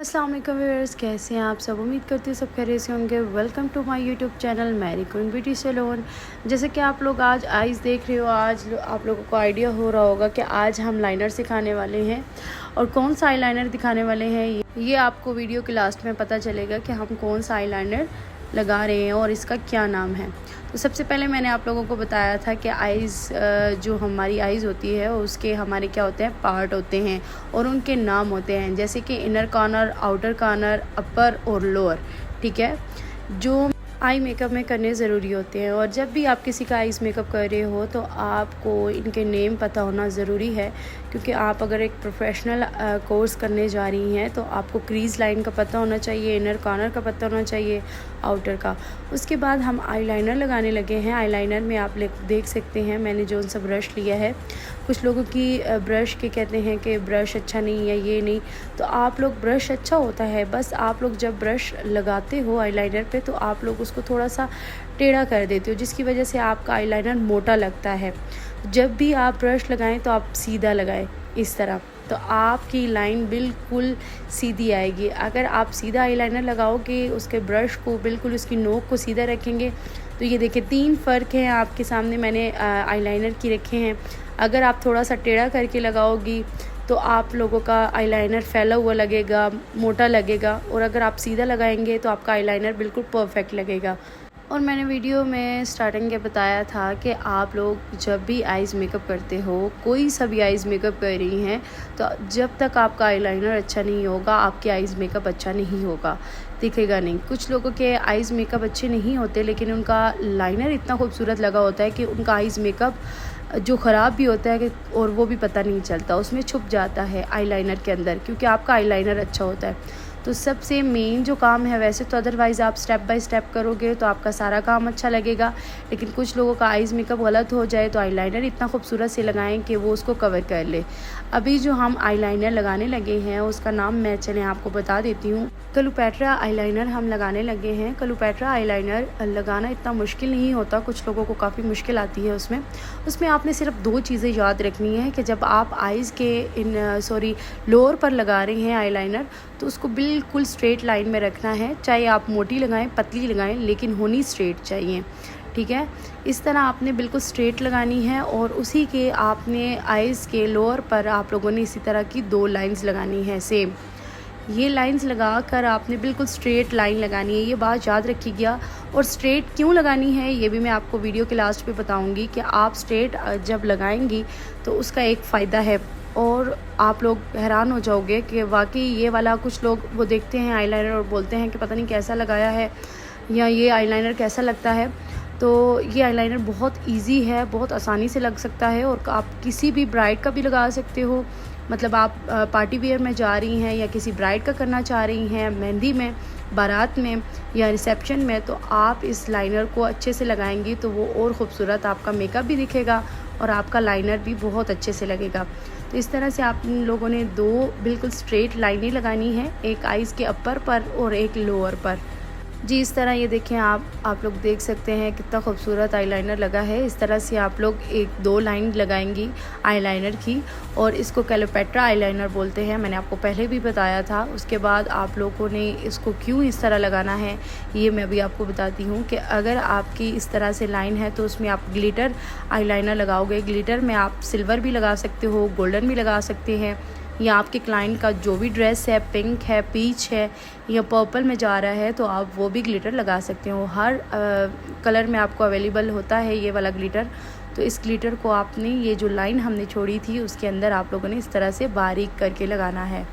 अस्सलाम वालेकुम व्यूअर्स, कैसे हैं आप सब। उम्मीद करती हूँ सब खैरियत से होंगे। Welcome to my YouTube channel Mary Queen beauty salon. जैसे कि आप लोग आज आइज़ देख रहे हो, आज आप लोगों को आइडिया हो रहा होगा कि आज हम लाइनर सिखाने वाले हैं और कौन सा आई लाइनर दिखाने वाले हैं। ये आपको वीडियो के लास्ट में पता चलेगा कि हम कौन सा आई लाइनर लगा रहे हैं और इसका क्या नाम है। तो सबसे पहले मैंने आप लोगों को बताया था कि आइज़ जो हमारी आइज़ होती है उसके हमारे क्या होते हैं, पार्ट होते हैं और उनके नाम होते हैं, जैसे कि इनर कॉर्नर, आउटर कॉर्नर, अपर और लोअर। ठीक है, जो आई मेकअप में करने ज़रूरी होते हैं। और जब भी आप किसी का आइज़ मेकअप कर रहे हो तो आपको इनके नेम पता होना ज़रूरी है, क्योंकि आप अगर एक प्रोफेशनल कोर्स करने जा रही हैं तो आपको क्रीज़ लाइन का पता होना चाहिए, इनर कॉर्नर का पता होना चाहिए, आउटर का। उसके बाद हम आईलाइनर लगाने लगे हैं। आईलाइनर में आप देख सकते हैं मैंने जो सा ब्रश लिया है। कुछ लोगों की ब्रश के कहते हैं कि ब्रश अच्छा नहीं है, ये नहीं, तो आप लोग ब्रश अच्छा होता है, बस आप लोग जब ब्रश लगाते हो आईलाइनर पे तो आप लोग उसको थोड़ा सा टेढ़ा कर देते हो, जिसकी वजह से आपका आईलाइनर मोटा लगता है। जब भी आप ब्रश लगाएं तो आप सीधा लगाएं इस तरह, तो आपकी लाइन बिल्कुल सीधी आएगी। अगर आप सीधा आईलाइनर लगाओगे, उसके ब्रश को बिल्कुल उसकी नोक को सीधा रखेंगे, तो ये देखिए 3 फ़र्क हैं आपके सामने मैंने आईलाइनर की रखे हैं। अगर आप थोड़ा सा टेढ़ा करके लगाओगी तो आप लोगों का आईलाइनर फैला हुआ लगेगा, मोटा लगेगा, और अगर आप सीधा लगाएंगे तो आपका आईलाइनर बिल्कुल परफेक्ट लगेगा। और मैंने वीडियो में स्टार्टिंग के बताया था कि आप लोग जब भी आइज़ मेकअप करते हो, कोई सा भी आइज़ मेकअप कर रही हैं, तो जब तक आपका आईलाइनर अच्छा नहीं होगा आपके आइज़ मेकअप अच्छा नहीं होगा, दिखेगा नहीं। कुछ लोगों के आइज़ मेकअप अच्छे नहीं होते लेकिन उनका लाइनर इतना खूबसूरत लगा होता है कि उनका आइज़ मेकअप जो ख़राब भी होता है कि और वो भी पता नहीं चलता, उसमें छुप जाता है आईलाइनर के अंदर, क्योंकि आपका आईलाइनर अच्छा होता है। तो सबसे मेन जो काम है, वैसे तो अदरवाइज़ आप स्टेप बाय स्टेप करोगे तो आपका सारा काम अच्छा लगेगा, लेकिन कुछ लोगों का आइज़ मेकअप गलत हो जाए तो आईलाइनर इतना खूबसूरत से लगाएं कि वो उसको कवर कर ले। अभी जो हम आईलाइनर लगाने लगे हैं उसका नाम मैं चलें आपको बता देती हूँ। क्लियोपेट्रा आईलाइनर हम लगाने लगे हैं। क्लियोपेट्रा आईलाइनर लगाना इतना मुश्किल नहीं होता, कुछ लोगों को काफ़ी मुश्किल आती है उसमें आपने सिर्फ 2 चीज़ें याद रखनी है कि जब आप आइज़ के लोअर पर लगा रहे हैं आईलाइनर, तो उसको बिल्कुल स्ट्रेट लाइन में रखना है। चाहे आप मोटी लगाएं, पतली लगाएं, लेकिन होनी स्ट्रेट चाहिए। ठीक है, इस तरह आपने बिल्कुल स्ट्रेट लगानी है और उसी के आपने आइज़ के लोअर पर आप लोगों ने इसी तरह की 2 लाइंस लगानी है सेम। ये लाइंस लगा कर आपने बिल्कुल स्ट्रेट लाइन लगानी है, ये बात याद रखिएगा। और स्ट्रेट क्यों लगानी है ये भी मैं आपको वीडियो के लास्ट पे बताऊंगी कि आप स्ट्रेट जब लगाएंगी तो उसका एक फ़ायदा है और आप लोग हैरान हो जाओगे कि वाकई ये वाला। कुछ लोग वो देखते हैं आईलाइनर और बोलते हैं कि पता नहीं कैसा लगाया है या ये आईलाइनर कैसा लगता है। तो ये आईलाइनर बहुत इजी है, बहुत आसानी से लग सकता है और आप किसी भी ब्राइड का भी लगा सकते हो। मतलब आप पार्टी वेयर में जा रही हैं या किसी ब्राइड का करना चाह रही हैं, मेहंदी में, बारात में या रिसेप्शन में, तो आप इस लाइनर को अच्छे से लगाएंगी तो वो और ख़ूबसूरत आपका मेकअप भी दिखेगा और आपका लाइनर भी बहुत अच्छे से लगेगा। तो इस तरह से आप लोगों ने 2 बिल्कुल स्ट्रेट लाइनें लगानी है, एक आइज़ के अपर पर और एक लोअर पर। जी, इस तरह ये देखें आप लोग देख सकते हैं कितना खूबसूरत आईलाइनर लगा है। इस तरह से आप लोग 1-2 लाइन लगाएंगी आईलाइनर की और इसको क्लियोपेट्रा आईलाइनर बोलते हैं, मैंने आपको पहले भी बताया था। उसके बाद आप लोगों ने इसको क्यों इस तरह लगाना है ये मैं भी आपको बताती हूँ कि अगर आपकी इस तरह से लाइन है तो उसमें आप ग्लिटर आईलाइनर लगाओगे। ग्लिटर में आप सिल्वर भी लगा सकते हो, गोल्डन भी लगा सकते हैं, या आपके क्लाइंट का जो भी ड्रेस है, पिंक है, पीच है या पर्पल में जा रहा है, तो आप वो भी ग्लिटर लगा सकते हो। हर कलर में आपको अवेलेबल होता है ये वाला ग्लिटर। तो इस ग्लिटर को आपने ये जो लाइन हमने छोड़ी थी उसके अंदर आप लोगों ने इस तरह से बारीक करके लगाना है।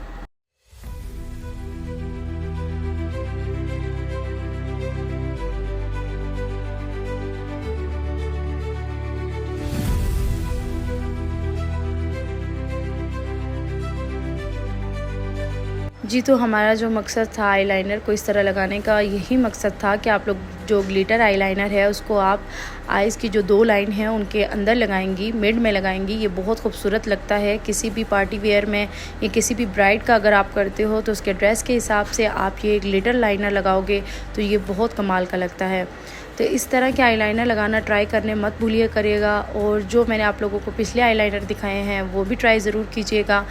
जी, तो हमारा जो मकसद था आईलाइनर को इस तरह लगाने का, यही मकसद था कि आप लोग जो ग्लिटर आईलाइनर है उसको आप आइज़ की जो 2 लाइन है उनके अंदर लगाएंगी, मिड में लगाएंगी। ये बहुत खूबसूरत लगता है किसी भी पार्टी वेयर में या किसी भी ब्राइड का अगर आप करते हो तो उसके ड्रेस के हिसाब से आप ये ग्लिटर लाइनर लगाओगे तो ये बहुत कमाल का लगता है। तो इस तरह के आईलाइनर लगाना ट्राई करने मत भूलिए करिएगा, और जो मैंने आप लोगों को पिछले आईलाइनर दिखाए हैं वो भी ट्राई ज़रूर कीजिएगा।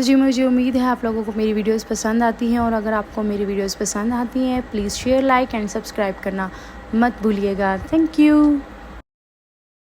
तो जी मुझे उम्मीद है आप लोगों को मेरी वीडियोस पसंद आती हैं, और अगर आपको मेरी वीडियोस पसंद आती हैं please share, like and subscribe करना मत भूलिएगा। Thank you.